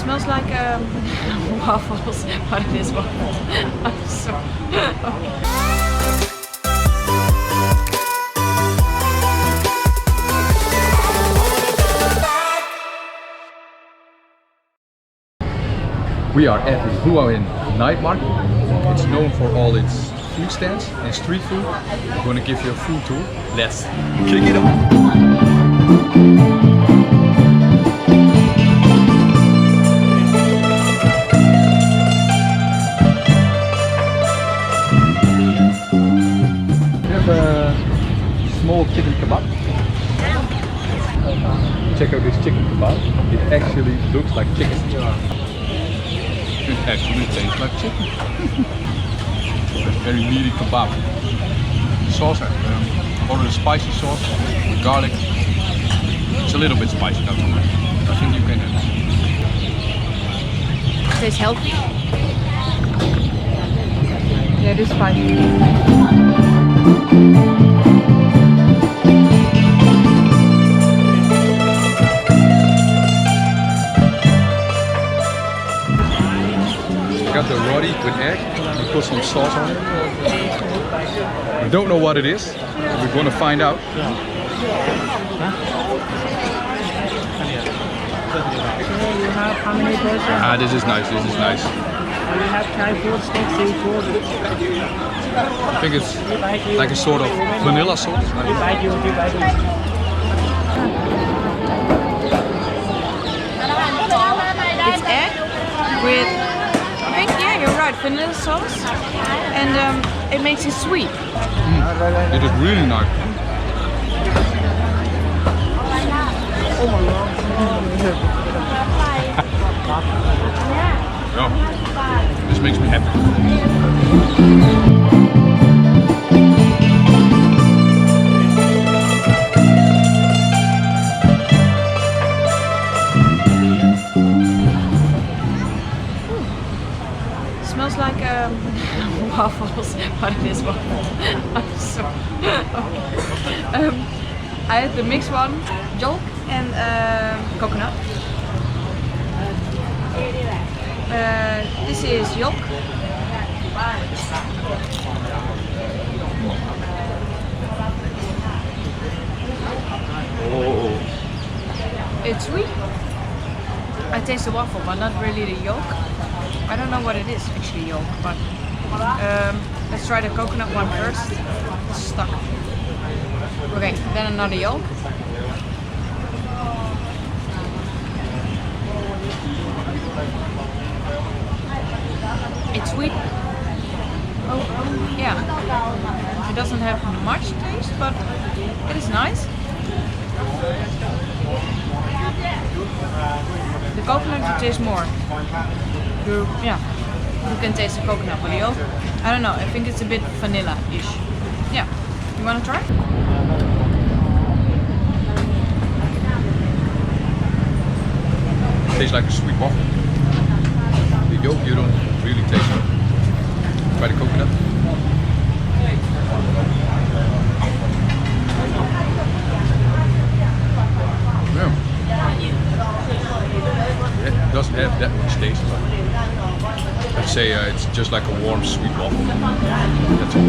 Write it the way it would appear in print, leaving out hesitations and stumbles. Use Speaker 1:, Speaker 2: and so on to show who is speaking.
Speaker 1: smells like waffles, but it is waffles. I'm sorry.
Speaker 2: We are at the Hua Hin night market. It's known for all its food stands and street food. I'm going to give you a food tour. Let's kick it off! Small chicken kebab. Check out this chicken kebab. It actually looks like chicken. It actually tastes like chicken. Very meaty kebab. Sauce, order the spicy sauce with garlic. It's a little bit spicy, not too much. I think you can have it.
Speaker 1: Tastes healthy. Yeah, it is spicy.
Speaker 2: Got the roti with egg, we put some sauce on it. We don't know what it is, we're going to find out.
Speaker 3: You have how many portions?
Speaker 2: Ah, this is nice, this is nice.
Speaker 3: We have Thai food, steak, seafood.
Speaker 2: I think it's like a sort of vanilla sauce.
Speaker 1: It's egg with, I think, yeah, you're right, vanilla sauce, and it makes it sweet.
Speaker 2: It is really nice. Yeah, this makes me happy.
Speaker 1: Smells like waffles, but it is waffles. I'm sorry. I had the mixed one, yolk and coconut. This is yolk.
Speaker 2: Oh.
Speaker 1: It's sweet. I taste the waffle, but not really the yolk. I don't know what it is actually, yolk, but let's try the coconut one first. It's stuck. Okay, then another yolk. It's sweet. Oh, yeah. It doesn't have much taste, but it is nice. The coconut you taste more. You can taste the coconut, but the yolk, I don't know. I think it's a bit vanilla-ish. Yeah. You wanna try?
Speaker 2: It tastes like a sweet waffle. The yolk you don't really taste it. Try the coconut. Yeah. It doesn't have that much taste, but I'd say it's just like a warm sweet waffle. That's all.